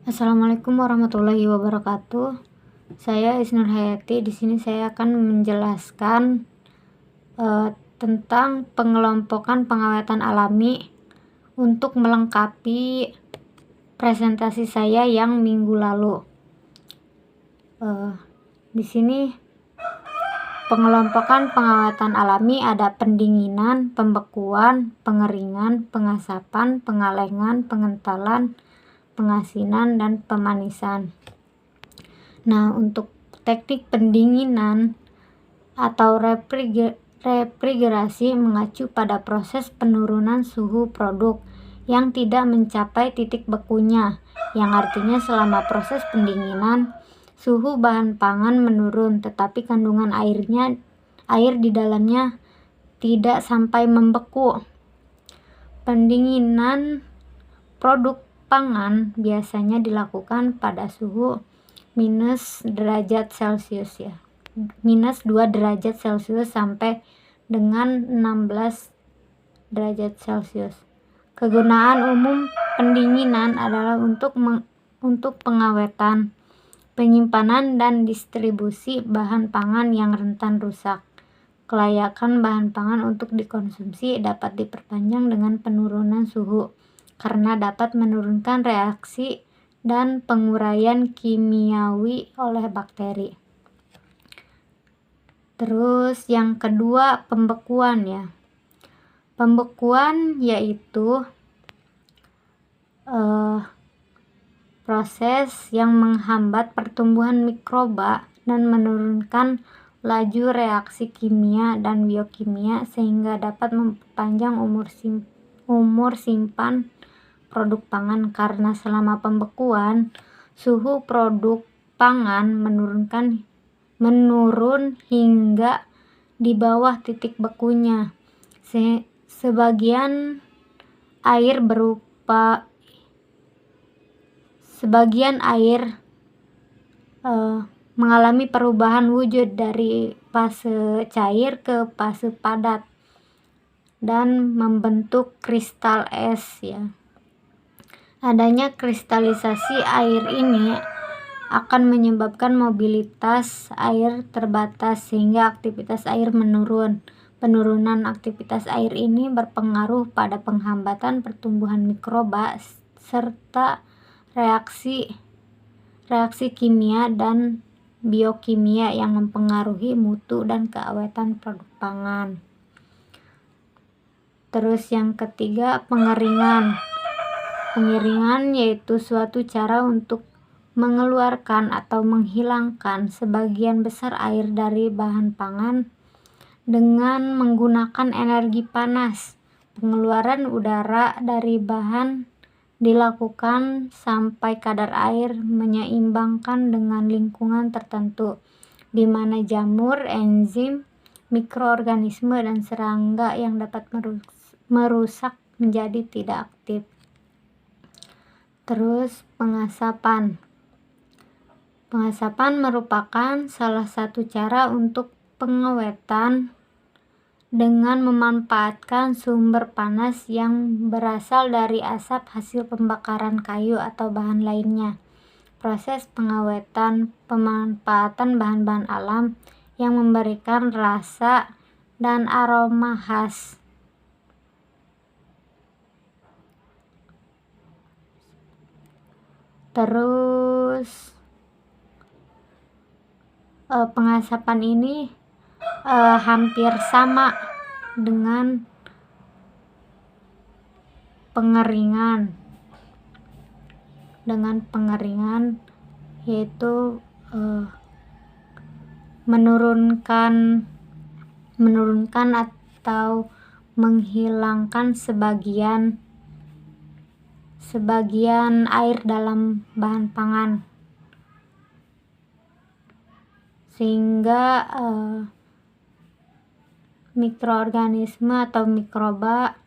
Assalamualaikum warahmatullahi wabarakatuh. Saya Isnur Hayati. Di sini saya akan menjelaskan tentang pengelompokan pengawetan alami untuk melengkapi presentasi saya yang minggu lalu. Di sini pengelompokan pengawetan alami ada pendinginan, pembekuan, pengeringan, pengasapan, pengalengan, pengentalan, pengasinan, dan pemanisan. Nah, untuk teknik pendinginan atau refrigerasi mengacu pada proses penurunan suhu produk yang tidak mencapai titik bekunya, yang artinya selama proses pendinginan suhu bahan pangan menurun tetapi kandungan air di dalamnya tidak sampai membeku. Pendinginan produk pangan biasanya dilakukan pada suhu minus derajat Celcius minus 2 derajat Celcius sampai dengan 16 derajat Celcius. Kegunaan umum pendinginan adalah untuk pengawetan, penyimpanan, dan distribusi bahan pangan yang rentan rusak. Kelayakan bahan pangan untuk dikonsumsi dapat diperpanjang dengan penurunan suhu karena dapat menurunkan reaksi dan penguraian kimiawi oleh bakteri. Terus yang kedua, pembekuan ya. Pembekuan yaitu proses yang menghambat pertumbuhan mikroba dan menurunkan laju reaksi kimia dan biokimia sehingga dapat memperpanjang umur simpan produk pangan. Karena selama pembekuan suhu produk pangan menurun hingga di bawah titik bekunya. Sebagian air mengalami perubahan wujud dari fase cair ke fase padat dan membentuk kristal es ya. Adanya kristalisasi air ini akan menyebabkan mobilitas air terbatas sehingga aktivitas air menurun. Penurunan aktivitas air ini berpengaruh pada penghambatan pertumbuhan mikroba serta reaksi kimia dan biokimia yang mempengaruhi mutu dan keawetan produk pangan. Terus yang ketiga, pengeringan. Pengeringan yaitu suatu cara untuk mengeluarkan atau menghilangkan sebagian besar air dari bahan pangan dengan menggunakan energi panas. Pengeluaran udara dari bahan dilakukan sampai kadar air menyeimbangkan dengan lingkungan tertentu, di mana jamur, enzim, mikroorganisme, dan serangga yang dapat merusak menjadi tidak aktif. Terus pengasapan. Pengasapan merupakan salah satu cara untuk pengawetan dengan memanfaatkan sumber panas yang berasal dari asap hasil pembakaran kayu atau bahan lainnya. Proses pengawetan pemanfaatan bahan-bahan alam yang memberikan rasa dan aroma khas. Terus pengasapan ini hampir sama dengan pengeringan. Yaitu menurunkan atau menghilangkan sebagian air dalam bahan pangan sehingga mikroorganisme atau mikroba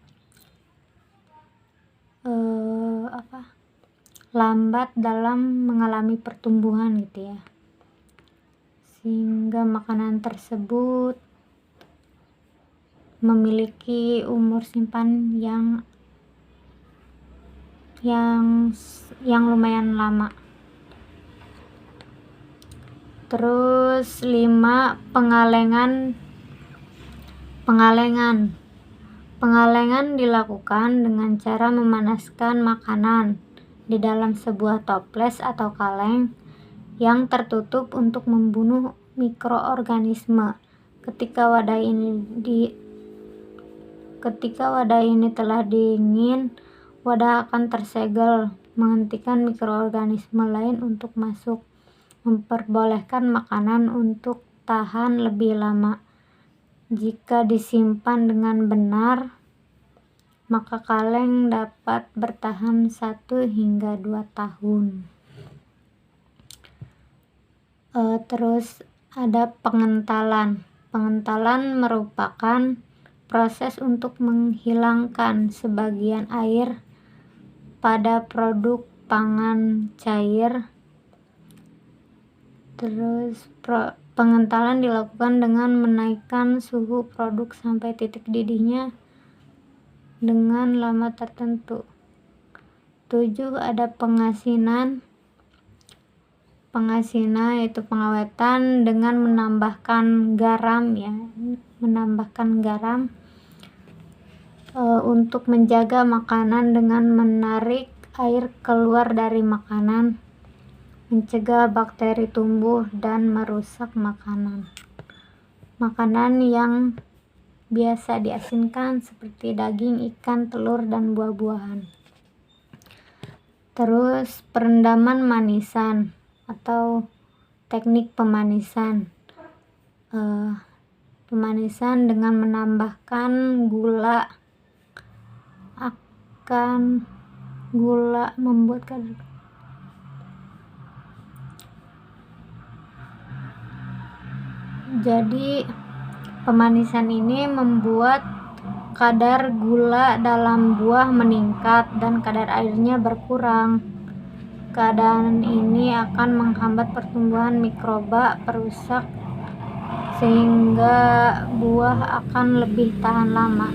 lambat dalam mengalami pertumbuhan gitu ya, sehingga makanan tersebut memiliki umur simpan yang yang lumayan lama. Terus 5. Pengalengan dilakukan dengan cara memanaskan makanan di dalam sebuah toples atau kaleng yang tertutup untuk membunuh mikroorganisme. Ketika wadah ini telah dingin, wadah akan tersegel, menghentikan mikroorganisme lain untuk masuk, memperbolehkan makanan untuk tahan lebih lama. Jika disimpan dengan benar, maka kaleng dapat bertahan 1 hingga 2 tahun. Terus ada pengentalan. Pengentalan merupakan proses untuk menghilangkan sebagian air pada produk pangan cair. Terus pengentalan dilakukan dengan menaikkan suhu produk sampai titik didihnya dengan lama tertentu. 7. Ada pengasinan. Pengasinan yaitu pengawetan dengan menambahkan garam untuk menjaga makanan dengan menarik air keluar dari makanan, mencegah bakteri tumbuh dan merusak makanan. Makanan yang biasa diasinkan seperti daging, ikan, telur, dan buah-buahan. Terus perendaman manisan atau teknik pemanisan. Pemanisan dengan menambahkan gula membuat kadar. Jadi pemanisan ini membuat kadar gula dalam buah meningkat dan kadar airnya berkurang. Keadaan ini akan menghambat pertumbuhan mikroba perusak sehingga buah akan lebih tahan lama.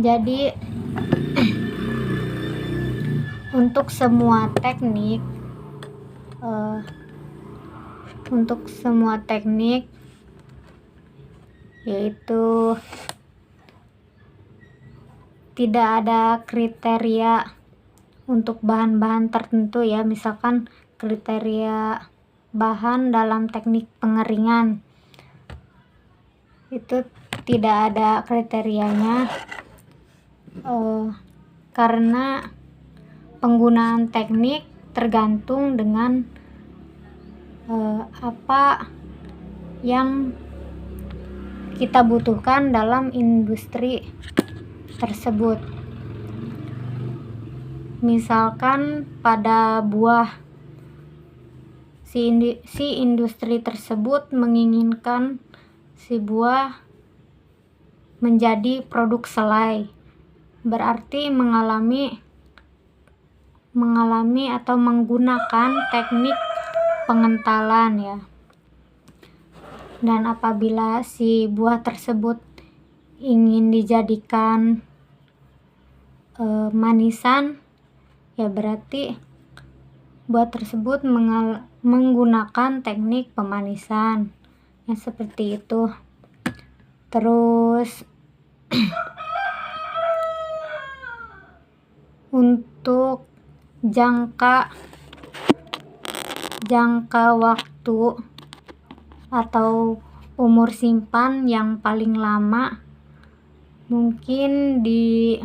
Jadi untuk semua teknik yaitu tidak ada kriteria untuk bahan-bahan tertentu ya, misalkan kriteria bahan dalam teknik pengeringan itu tidak ada kriterianya, karena penggunaan teknik tergantung dengan apa yang kita butuhkan dalam industri tersebut. Misalkan pada buah, si industri tersebut menginginkan si buah menjadi produk selai, berarti mengalami atau menggunakan teknik pengentalan ya. Dan apabila si buah tersebut ingin dijadikan manisan, ya berarti buah tersebut menggunakan teknik pemanisan yang seperti itu. Terus untuk jangka waktu atau umur simpan yang paling lama mungkin di